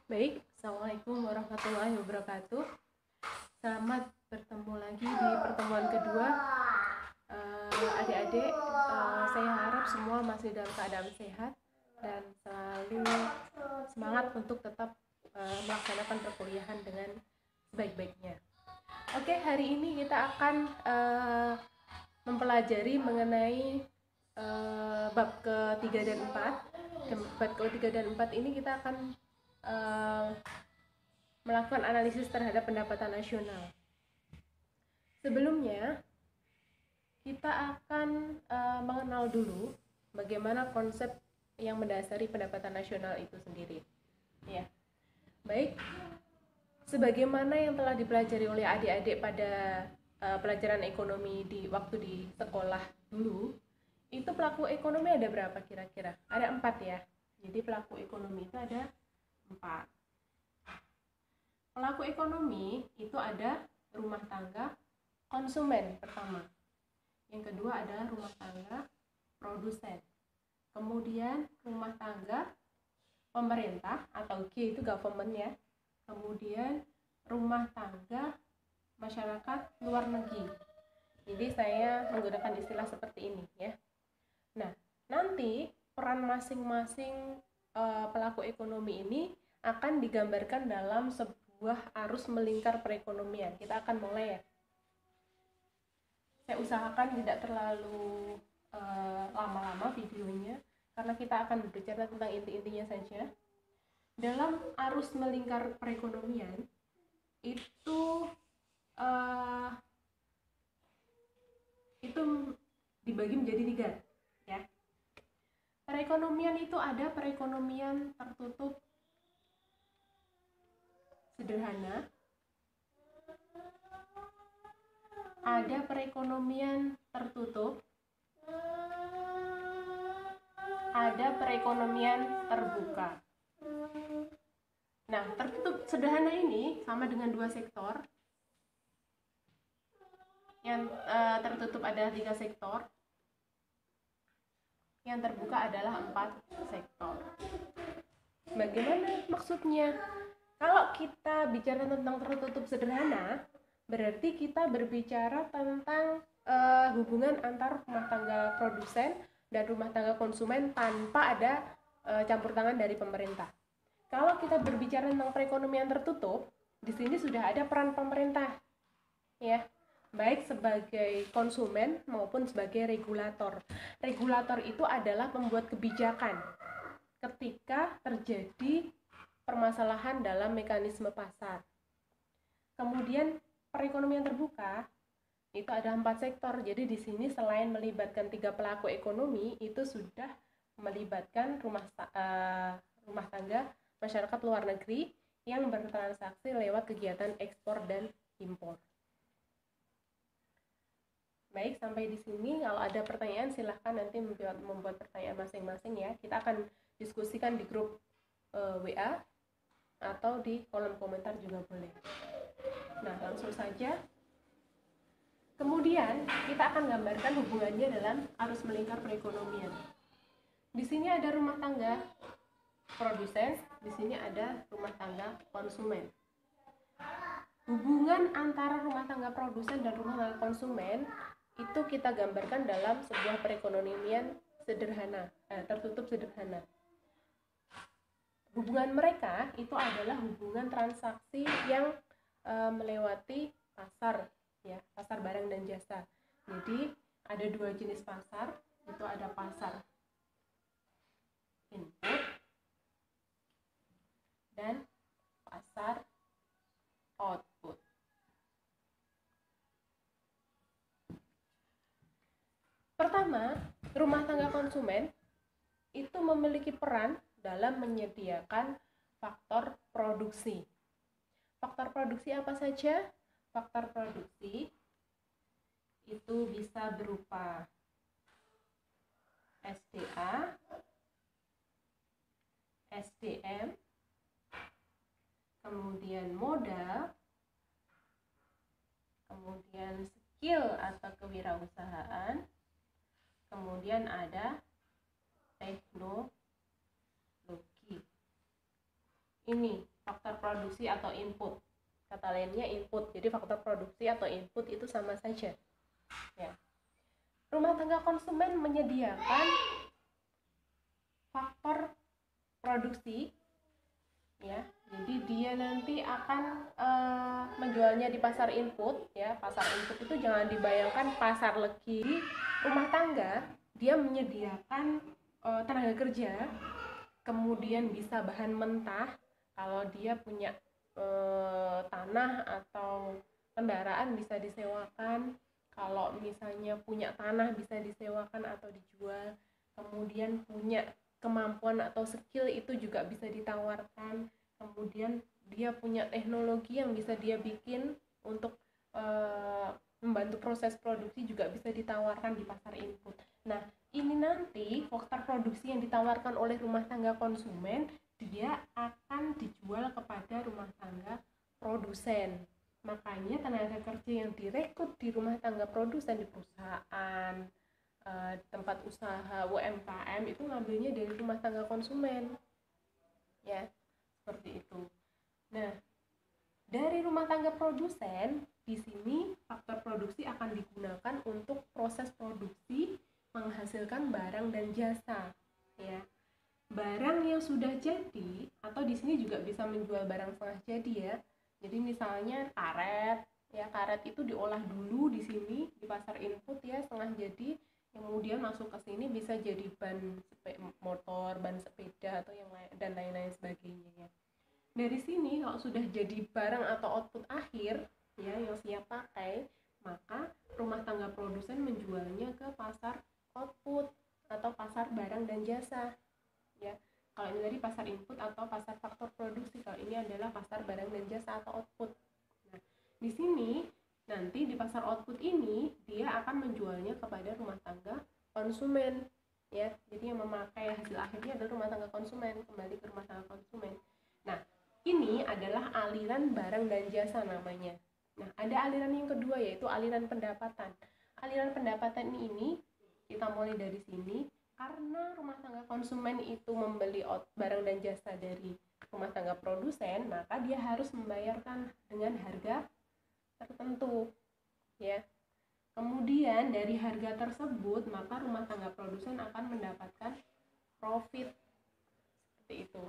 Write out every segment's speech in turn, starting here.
Baik, Assalamualaikum warahmatullahi wabarakatuh. Selamat bertemu lagi di pertemuan kedua. Adik-adik, saya harap semua masih dalam keadaan sehat dan selalu semangat untuk tetap melaksanakan perkuliahan dengan sebaik-baiknya. Oke, hari ini kita akan mempelajari mengenai bab ketiga dan 4. Bab ketiga dan 4 ini kita akan melakukan analisis terhadap pendapatan nasional. Sebelumnya, kita akan mengenal dulu bagaimana konsep yang mendasari pendapatan nasional itu sendiri. Ya, baik. Sebagaimana yang telah dipelajari oleh adik-adik pada pelajaran ekonomi di waktu di sekolah dulu, itu pelaku ekonomi ada berapa kira-kira? Ada 4 ya. Jadi pelaku ekonomi itu ada 4. Pelaku ekonomi itu ada rumah tangga konsumen pertama. Yang kedua ada rumah tangga produsen. Kemudian rumah tangga pemerintah atau G itu government ya. Kemudian rumah tangga masyarakat luar negeri. Jadi saya menggunakan istilah seperti ini ya. Nah, nanti peran masing-masing pelaku ekonomi ini akan digambarkan dalam sebuah arus melingkar perekonomian. Kita akan mulai ya. Saya usahakan tidak terlalu lama-lama videonya karena kita akan berbicara tentang inti-intinya saja. Dalam arus melingkar perekonomian itu dibagi menjadi 3 ya. Perekonomian itu ada perekonomian tertutup sederhana, ada perekonomian tertutup, ada perekonomian terbuka. Nah, tertutup sederhana ini sama dengan 2 sektor. Yang tertutup adalah 3 sektor. Yang terbuka adalah 4 sektor. Bagaimana maksudnya? Kalau kita bicara tentang tertutup sederhana, berarti kita berbicara tentang hubungan antar rumah tangga produsen dan rumah tangga konsumen tanpa ada campur tangan dari pemerintah. Kalau kita berbicara tentang perekonomian tertutup, di sini sudah ada peran pemerintah, ya, baik sebagai konsumen maupun sebagai regulator. Regulator itu adalah pembuat kebijakan ketika terjadi permasalahan dalam mekanisme pasar. Kemudian perekonomian terbuka itu ada 4 sektor. Jadi di sini selain melibatkan 3 pelaku ekonomi, itu sudah melibatkan rumah tangga masyarakat luar negeri yang bertransaksi lewat kegiatan ekspor dan impor. Baik, sampai di sini. Kalau ada pertanyaan silahkan nanti membuat pertanyaan masing-masing ya. Kita akan diskusikan di grup WA atau di kolom komentar juga boleh. Nah, langsung saja. Kemudian kita akan gambarkan hubungannya dalam arus melingkar perekonomian. Di sini ada rumah tangga produsen, di sini ada rumah tangga konsumen. Hubungan antara rumah tangga produsen dan rumah tangga konsumen itu kita gambarkan dalam sebuah perekonomian sederhana, tertutup sederhana. Hubungan mereka itu adalah hubungan transaksi yang melewati pasar, ya, pasar barang dan jasa. Jadi ada 2 jenis pasar, itu ada pasar input dan pasar output. Pertama, rumah tangga konsumen itu memiliki peran dalam menyediakan faktor produksi. Faktor produksi apa saja? Faktor produksi itu bisa berupa SDA, SDM, kemudian modal, kemudian skill atau kewirausahaan, kemudian ada teknologi. Ini produksi atau input. Kata lainnya input. Jadi faktor produksi atau input itu sama saja. Ya. Rumah tangga konsumen menyediakan faktor produksi, ya. Jadi dia nanti akan menjualnya di pasar input, ya. Pasar input itu jangan dibayangkan pasar legi. Rumah tangga dia menyediakan tenaga kerja, kemudian bisa bahan mentah. Kalau dia punya tanah atau kendaraan bisa disewakan. Kalau misalnya punya tanah bisa disewakan atau dijual. Kemudian punya kemampuan atau skill itu juga bisa ditawarkan. Kemudian dia punya teknologi yang bisa dia bikin untuk membantu proses produksi juga bisa ditawarkan di pasar input. Nah, ini nanti faktor produksi yang ditawarkan oleh rumah tangga konsumen, dia akan dijual kepada rumah tangga produsen. Makanya tenaga kerja yang direkrut di rumah tangga produsen di perusahaan, tempat usaha UMKM itu ngambilnya dari rumah tangga konsumen, ya, seperti itu. Nah, dari rumah tangga produsen, di sini faktor produksi akan digunakan untuk proses produksi menghasilkan barang dan jasa, ya. Barang yang sudah jadi, atau di sini juga bisa menjual barang setengah jadi, ya. Jadi misalnya karet, ya, karet itu diolah dulu di sini di pasar input, ya, setengah jadi, kemudian masuk ke sini bisa jadi ban motor, ban sepeda atau yang lain dan lain-lain sebagainya, ya. Dari sini kalau sudah jadi barang atau output akhir, ya, yang siap pakai, maka rumah tangga produsen menjualnya ke pasar output atau pasar barang dan jasa, ya. Kalau ini tadi pasar input atau pasar faktor produksi, kalau ini adalah pasar barang dan jasa atau output. Nah, di sini nanti di pasar output ini dia akan menjualnya kepada rumah tangga konsumen, ya. Jadi yang memakai hasil akhirnya adalah rumah tangga konsumen, kembali ke rumah tangga konsumen. Nah, ini adalah aliran barang dan jasa namanya. Nah, ada aliran yang kedua yaitu aliran pendapatan. Aliran pendapatan ini kita mulai dari sini. Karena rumah tangga konsumen itu membeli barang dan jasa dari rumah tangga produsen, maka dia harus membayarkan dengan harga tertentu, ya. Kemudian dari harga tersebut, maka rumah tangga produsen akan mendapatkan profit, seperti itu.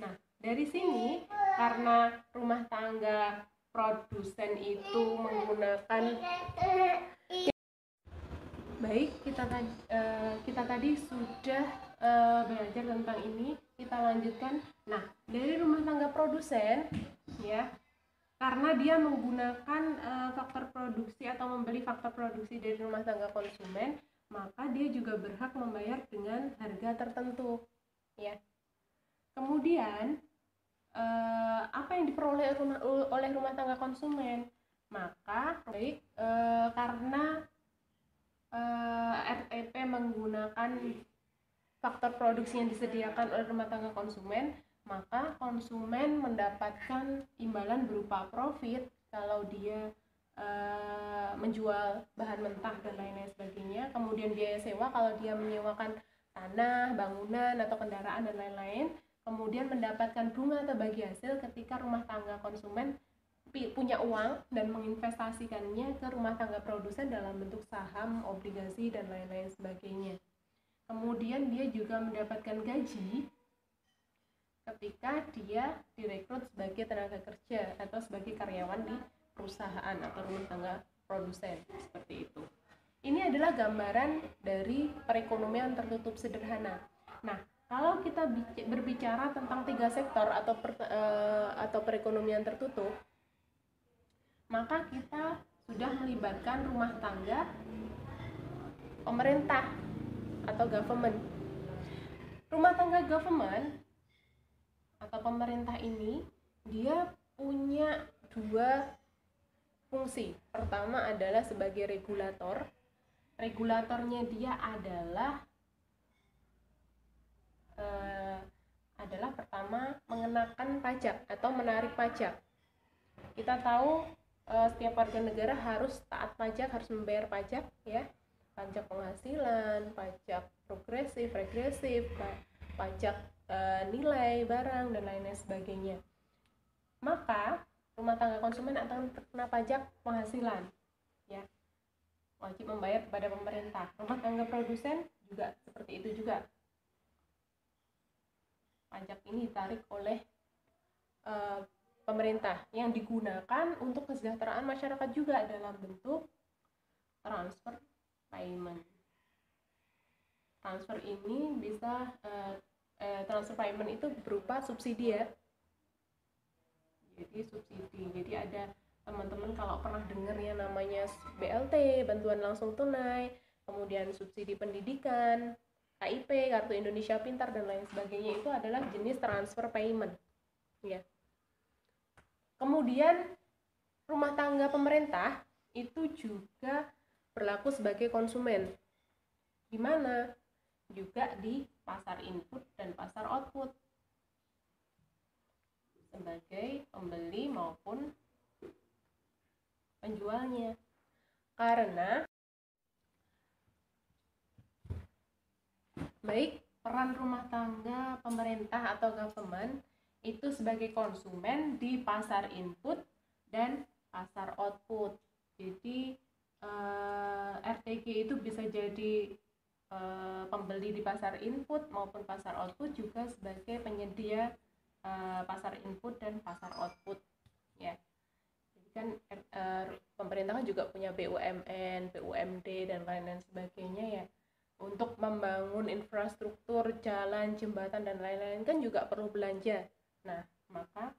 Nah, dari sini karena rumah tangga produsen itu menggunakan, baik, kita tadi sudah belajar tentang ini, kita lanjutkan. Nah, dari rumah tangga produsen, ya, karena dia menggunakan faktor produksi atau membeli faktor produksi dari rumah tangga konsumen, maka dia juga berhak membayar dengan harga tertentu, ya. Kemudian apa yang diperoleh oleh rumah tangga konsumen? Maka baik, karena RTP menggunakan faktor produksi yang disediakan oleh rumah tangga konsumen, maka konsumen mendapatkan imbalan berupa profit kalau dia menjual bahan mentah dan lain-lain sebagainya. Kemudian biaya sewa kalau dia menyewakan tanah, bangunan atau kendaraan dan lain-lain. Kemudian mendapatkan bunga atau bagi hasil ketika rumah tangga konsumen punya uang dan menginvestasikannya ke rumah tangga produsen dalam bentuk saham, obligasi dan lain-lain sebagainya. Kemudian dia juga mendapatkan gaji ketika dia direkrut sebagai tenaga kerja atau sebagai karyawan di perusahaan atau rumah tangga produsen, seperti itu. Ini adalah gambaran dari perekonomian tertutup sederhana. Nah, kalau kita berbicara tentang 3 sektor atau perekonomian tertutup, maka kita sudah melibatkan rumah tangga pemerintah atau government. Rumah tangga government atau pemerintah ini dia punya 2 fungsi. Pertama adalah sebagai regulator. Regulatornya dia adalah pertama mengenakan pajak atau menarik pajak. Kita tahu setiap warga negara harus taat pajak, harus membayar pajak, ya. Pajak penghasilan, pajak progresif, regresif, pajak nilai barang dan lain-lain sebagainya. maka rumah tangga konsumen akan terkena pajak penghasilan, ya, wajib membayar kepada pemerintah. Rumah tangga produsen juga seperti itu juga. Pajak ini ditarik oleh pemerintah yang digunakan untuk kesejahteraan masyarakat juga dalam bentuk transfer payment. Transfer ini bisa transfer payment itu berupa subsidi, ya. Jadi subsidi. Jadi ada teman-teman kalau pernah dengar ya namanya BLT, bantuan langsung tunai, kemudian subsidi pendidikan, KIP, Kartu Indonesia Pintar dan lain sebagainya, itu adalah jenis transfer payment, ya. Kemudian rumah tangga pemerintah itu juga berlaku sebagai konsumen. Di mana? Juga di pasar input dan pasar output. Sebagai pembeli maupun penjualnya. Karena baik peran rumah tangga, pemerintah atau government itu sebagai konsumen di pasar input dan pasar output. Jadi RTG itu bisa jadi pembeli di pasar input maupun pasar output, juga sebagai penyedia pasar input dan pasar output, ya. Jadi kan pemerintah kan juga punya BUMN, BUMD dan lain-lain sebagainya, ya. Untuk membangun infrastruktur jalan, jembatan dan lain-lain kan juga perlu belanja. Nah, maka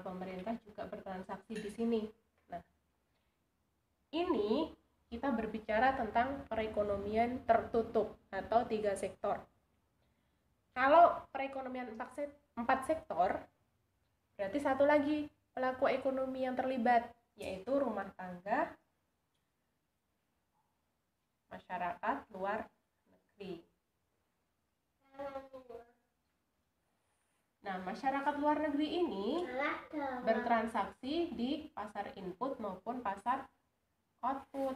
pemerintah juga bertransaksi di sini. Nah, ini kita berbicara tentang perekonomian tertutup atau 3 sektor. Kalau perekonomian 4 sektor, berarti satu lagi pelaku ekonomi yang terlibat, yaitu rumah tangga, masyarakat luar negeri. Nah, masyarakat luar negeri ini bertransaksi di pasar input maupun pasar output,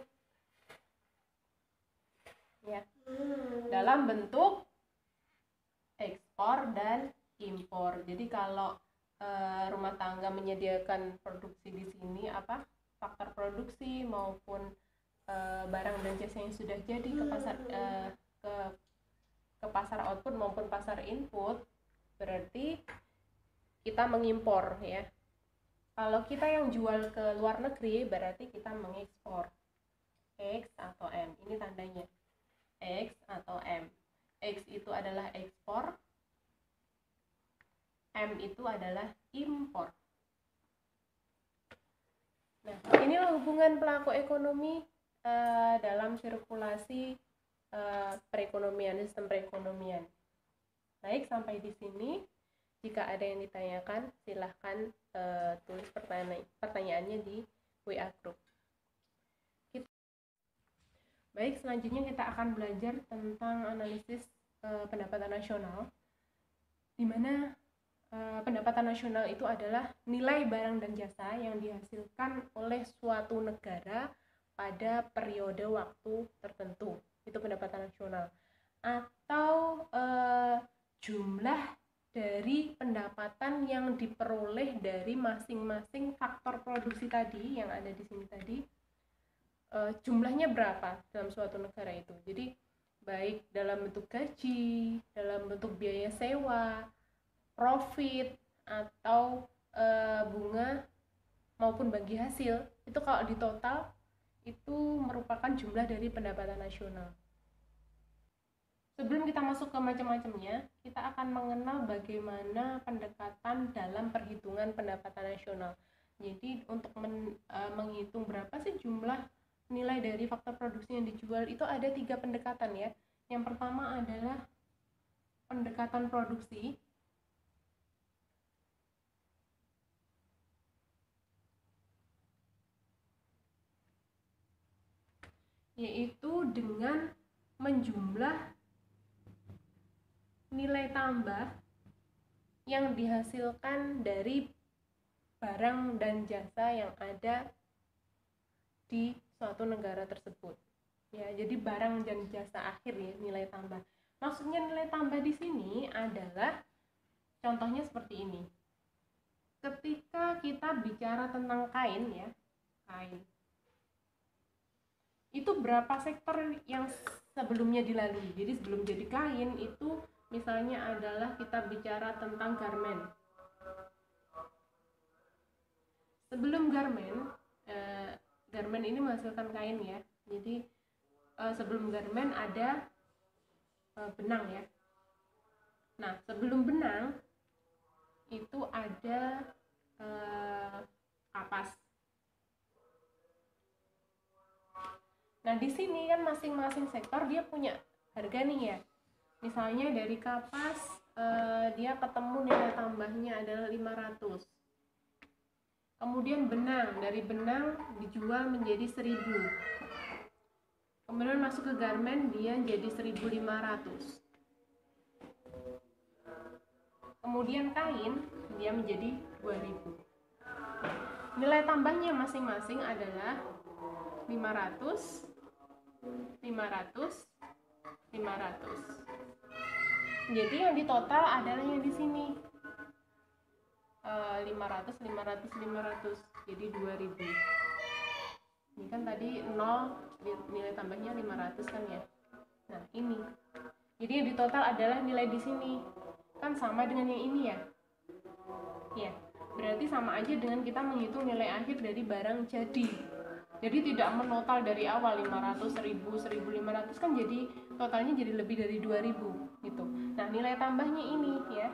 ya, dalam bentuk ekspor dan impor. Jadi kalau rumah tangga menyediakan produksi di sini, faktor produksi maupun barang dan jasa yang sudah jadi ke pasar ke pasar output maupun pasar input, berarti kita mengimpor, ya. Kalau kita yang jual ke luar negeri, berarti kita mengekspor. X atau M, ini tandanya X atau M. X itu adalah ekspor, M itu adalah impor. Nah, inilah hubungan pelaku ekonomi dalam sirkulasi perekonomian, sistem perekonomian. Baik, sampai di sini. Jika ada yang ditanyakan, silahkan tulis pertanyaannya di WA Group. Baik, selanjutnya kita akan belajar tentang analisis pendapatan nasional, di mana pendapatan nasional itu adalah nilai barang dan jasa yang dihasilkan oleh suatu negara pada periode waktu tertentu. Itu pendapatan nasional. Atau jumlah dari pendapatan yang diperoleh dari masing-masing faktor produksi tadi yang ada di sini tadi, jumlahnya berapa dalam suatu negara itu. Jadi baik dalam bentuk gaji, dalam bentuk biaya sewa, profit, atau bunga maupun bagi hasil, itu kalau di total itu merupakan jumlah dari pendapatan nasional. Sebelum kita masuk ke macam-macamnya, kita akan mengenal bagaimana pendekatan dalam perhitungan pendapatan nasional. Jadi untuk menghitung berapa sih jumlah nilai dari faktor produksi yang dijual, itu ada 3 pendekatan, ya. Yang pertama adalah pendekatan produksi, yaitu dengan menjumlah nilai tambah yang dihasilkan dari barang dan jasa yang ada di suatu negara tersebut, ya. Jadi barang dan jasa akhir, ya, nilai tambah. Maksudnya nilai tambah di sini adalah contohnya seperti ini. ketika kita bicara tentang kain ya, kain itu berapa sektor yang sebelumnya dilalui. Jadi sebelum jadi kain itu misalnya adalah kita bicara tentang garment. Sebelum garment ini menghasilkan kain ya. Jadi sebelum garment ada benang ya. Nah, sebelum benang itu ada kapas. Nah, di sini kan masing-masing sektor dia punya harga nih ya. Misalnya dari kapas dia ketemu nilai tambahnya adalah 500. Kemudian benang, dari benang dijual menjadi 1000. Kemudian masuk ke garment dia jadi 1500. Kemudian kain dia menjadi 2000. Nilai tambahnya masing-masing adalah 500, 500, 500. Jadi yang di total adalah yang di sini 500, 500, 500, jadi 2000. Ini kan tadi 0, nilai tambahnya 500 kan ya. Nah, ini. Jadi yang di total adalah nilai di sini. Kan sama dengan yang ini ya. Ya, berarti sama aja dengan kita menghitung nilai akhir dari barang jadi. Jadi tidak menotal dari awal 500, 1000, 1500 kan jadi totalnya jadi lebih dari 2000 gitu. Nah, nilai tambahnya ini ya.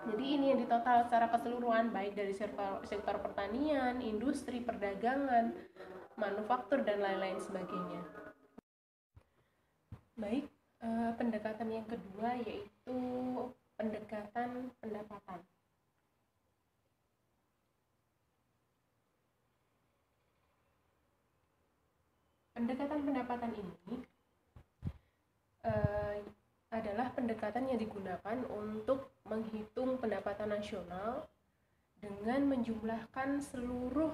Jadi ini yang ditotal secara keseluruhan baik dari sektor pertanian, industri, perdagangan, manufaktur dan lain-lain sebagainya. Baik, pendekatan yang kedua yaitu pendekatan pendapatan. Pendekatan pendapatan ini adalah pendekatan yang digunakan untuk menghitung pendapatan nasional dengan menjumlahkan seluruh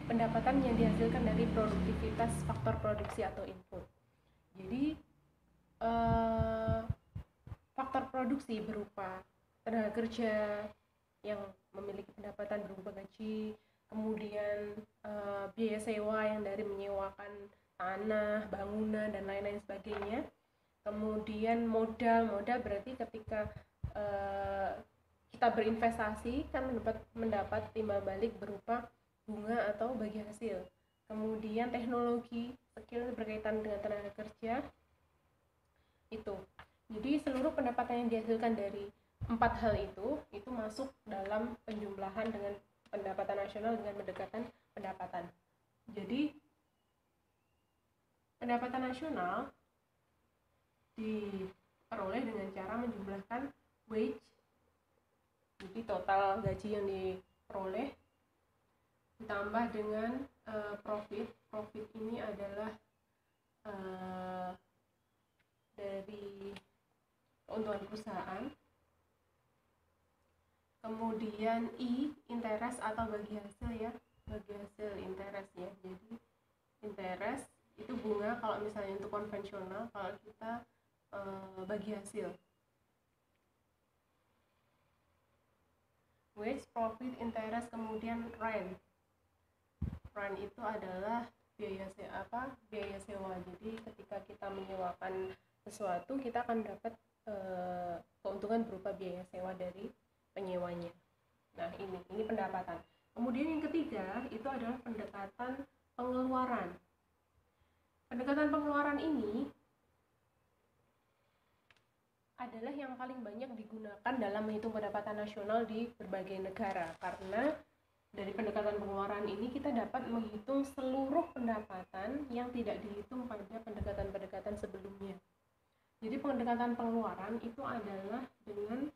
pendapatan yang dihasilkan dari produktivitas faktor produksi atau input. Jadi faktor produksi berupa tenaga kerja yang memiliki pendapatan berupa gaji, kemudian biaya sewa yang dari menyewakan tanah, bangunan dan lain-lain sebagainya. Kemudian modal berarti ketika kita berinvestasi kan mendapat timbal balik berupa bunga atau bagi hasil. Kemudian teknologi, skill berkaitan dengan tenaga kerja itu. Jadi seluruh pendapatan yang dihasilkan dari 4 hal itu masuk dalam penjumlahan dengan pendapatan nasional dengan pendekatan pendapatan. Jadi pendapatan nasional diperoleh dengan cara menjumlahkan wage, jadi total gaji yang diperoleh, ditambah dengan profit. Profit ini adalah dari keuntungan perusahaan. Kemudian interest atau bagi hasil ya, bagi hasil interest ya. Jadi interest itu bunga kalau misalnya untuk konvensional, kalau kita bagi hasil. Wage, profit, interest, kemudian rent. Rent itu adalah biaya sewa. Jadi ketika kita menyewakan sesuatu, kita akan dapat keuntungan berupa biaya sewa dari penyewanya. Nah, ini pendapatan. Kemudian yang ketiga itu adalah pendekatan pengeluaran. Pendekatan pengeluaran ini adalah yang paling banyak digunakan dalam menghitung pendapatan nasional di berbagai negara, karena dari pendekatan pengeluaran ini kita dapat menghitung seluruh pendapatan yang tidak dihitung pada pendekatan-pendekatan sebelumnya. Jadi pendekatan pengeluaran itu adalah dengan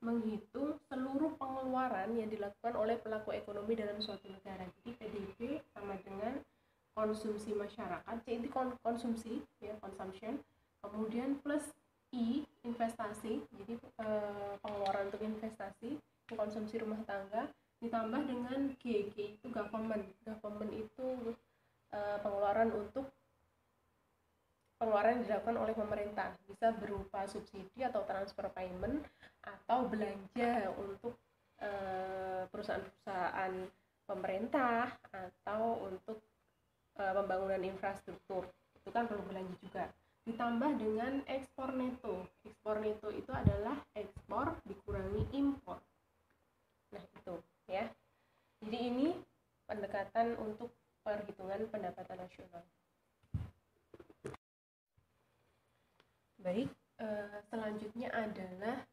menghitung seluruh pengeluaran yang dilakukan oleh pelaku ekonomi dalam suatu negara. Jadi PDB sama dengan konsumsi masyarakat, C itu konsumsi ya, consumption, kemudian plus I investasi, jadi pengeluaran untuk investasi, konsumsi rumah tangga, ditambah dengan G itu government itu pengeluaran yang dilakukan oleh pemerintah, bisa berupa berupa subsidi atau transfer payment atau belanja untuk perusahaan-perusahaan pemerintah atau untuk pembangunan infrastruktur. Itu kan perlu belanja juga. Ditambah dengan ekspor neto. Ekspor neto itu adalah ekspor dikurangi impor. Nah, itu ya. Jadi ini pendekatan untuk perhitungan pendapatan nasional. Baik, selanjutnya adalah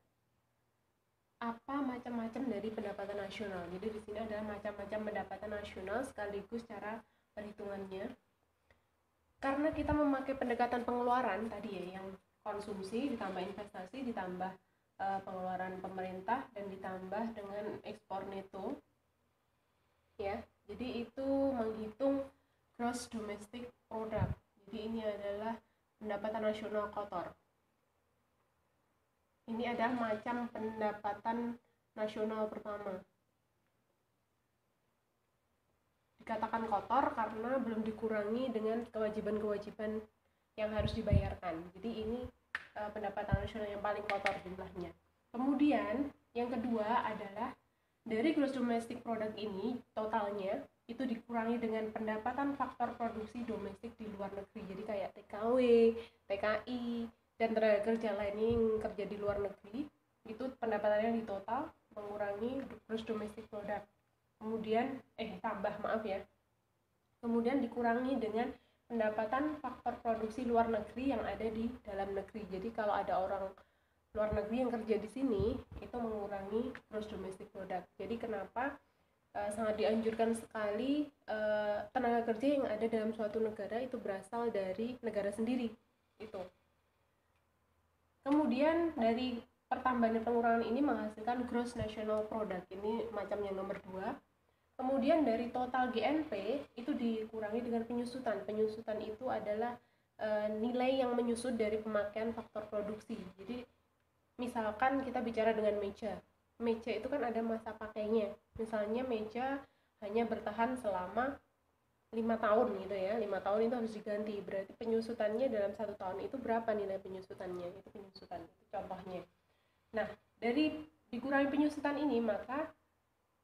apa macam-macam dari pendapatan nasional. Jadi di sini adalah macam-macam pendapatan nasional sekaligus cara perhitungannya. Karena kita memakai pendekatan pengeluaran tadi ya, yang konsumsi ditambah investasi ditambah pengeluaran pemerintah dan ditambah dengan ekspor neto. Ya, jadi itu menghitung gross domestic product. Jadi ini adalah pendapatan nasional kotor. Ini adalah macam pendapatan nasional pertama. Dikatakan kotor karena belum dikurangi dengan kewajiban-kewajiban yang harus dibayarkan. Jadi ini pendapatan nasional yang paling kotor jumlahnya. Kemudian yang kedua adalah dari gross domestic product ini totalnya itu dikurangi dengan pendapatan faktor produksi domestik di luar negeri. Jadi kayak TKW, TKI, dan tenaga kerja lain yang kerja di luar negeri, itu pendapatannya di total mengurangi gross domestic product. Kemudian kemudian dikurangi dengan pendapatan faktor produksi luar negeri yang ada di dalam negeri. Jadi kalau ada orang luar negeri yang kerja di sini, itu mengurangi gross domestic product. Jadi kenapa sangat dianjurkan sekali tenaga kerja yang ada dalam suatu negara itu berasal dari negara sendiri itu. Kemudian dari pertambahan dan pengurangan ini menghasilkan gross national product, ini macam yang nomor 2. Kemudian dari total GNP itu dikurangi dengan penyusutan. Penyusutan itu adalah nilai yang menyusut dari pemakaian faktor produksi. Jadi misalkan kita bicara dengan meja itu kan ada masa pakainya. Misalnya meja hanya bertahan selama 5 tahun gitu ya, 5 tahun itu harus diganti. Berarti penyusutannya dalam 1 tahun itu berapa nilai penyusutannya? Itu penyusutan, itu contohnya. Nah, dari dikurangi penyusutan ini maka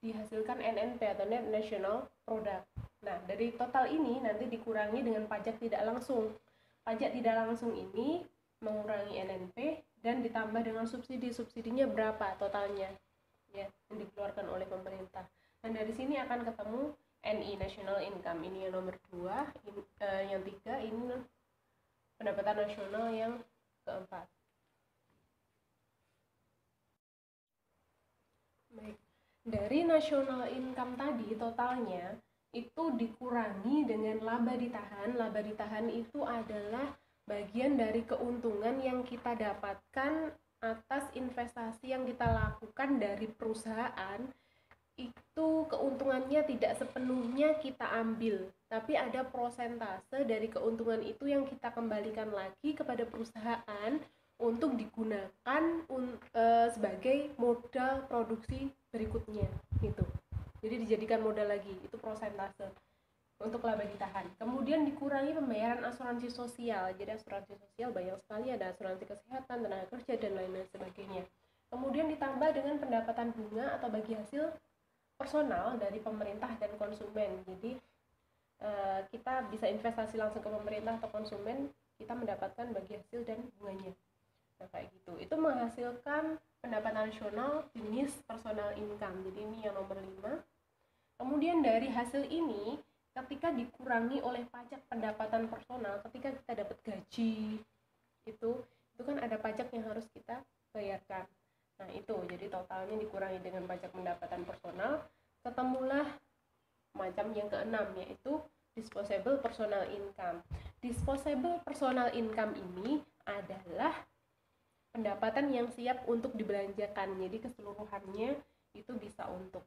dihasilkan NNP atau Net National Product. Nah, dari total ini nanti dikurangi dengan pajak tidak langsung. Pajak tidak langsung ini mengurangi NNP dan ditambah dengan subsidi. Subsidinya berapa totalnya ya yang dikeluarkan oleh pemerintah. Dan dari sini akan ketemu NI, National Income. Ini yang nomor 2, yang 3 ini pendapatan nasional yang keempat. Baik, dari national income tadi totalnya itu dikurangi dengan laba ditahan. Laba ditahan itu adalah bagian dari keuntungan yang kita dapatkan atas investasi yang kita lakukan dari perusahaan. Itu keuntungannya tidak sepenuhnya kita ambil, tapi ada prosentase dari keuntungan itu yang kita kembalikan lagi kepada perusahaan untuk digunakan sebagai modal produksi berikutnya gitu. Jadi dijadikan modal lagi, itu prosentase untuk laba ditahan. Kemudian dikurangi pembayaran asuransi sosial. Jadi asuransi sosial banyak sekali, ada asuransi kesehatan, tenaga kerja, dan lain-lain sebagainya. Kemudian ditambah dengan pendapatan bunga atau bagi hasil personal dari pemerintah dan konsumen. Jadi kita bisa investasi langsung ke pemerintah atau konsumen, kita mendapatkan bagi hasil dan bunganya. Nah, kayak gitu. Itu menghasilkan pendapatan nasional jenis personal income. Jadi ini yang nomor 5. Kemudian dari hasil ini, ketika dikurangi oleh pajak pendapatan personal, ketika kita dapat gaji, itu kan ada pajak yang harus kita bayarkan. Nah, itu jadi totalnya dikurangi dengan pajak pendapatan personal, ketemulah macam yang keenam, yaitu disposable personal income. Disposable personal income ini adalah pendapatan yang siap untuk dibelanjakan. Jadi keseluruhannya itu bisa untuk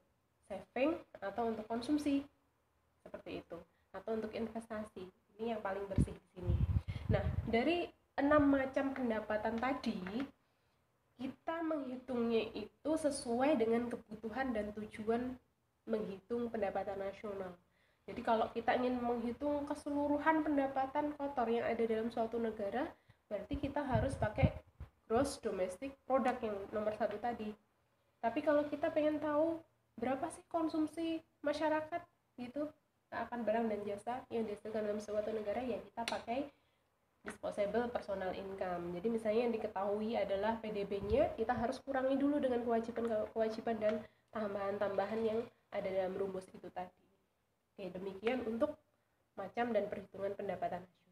saving atau untuk konsumsi seperti itu, atau untuk investasi. Ini yang paling bersih di sini. Nah, dari 6 macam pendapatan tadi, kita menghitungnya itu sesuai dengan kebutuhan dan tujuan menghitung pendapatan nasional. Jadi kalau kita ingin menghitung keseluruhan pendapatan kotor yang ada dalam suatu negara, berarti kita harus pakai gross domestic product yang nomor 1 tadi. Tapi kalau kita pengen tahu berapa sih konsumsi masyarakat gitu akan barang dan jasa yang dihasilkan dalam suatu negara, ya kita pakai disposable personal income. Jadi misalnya yang diketahui adalah PDB-nya, kita harus kurangi dulu dengan kewajiban dan tambahan-tambahan yang ada dalam rumus itu tadi. Oke, demikian untuk macam dan perhitungan pendapatan nasional.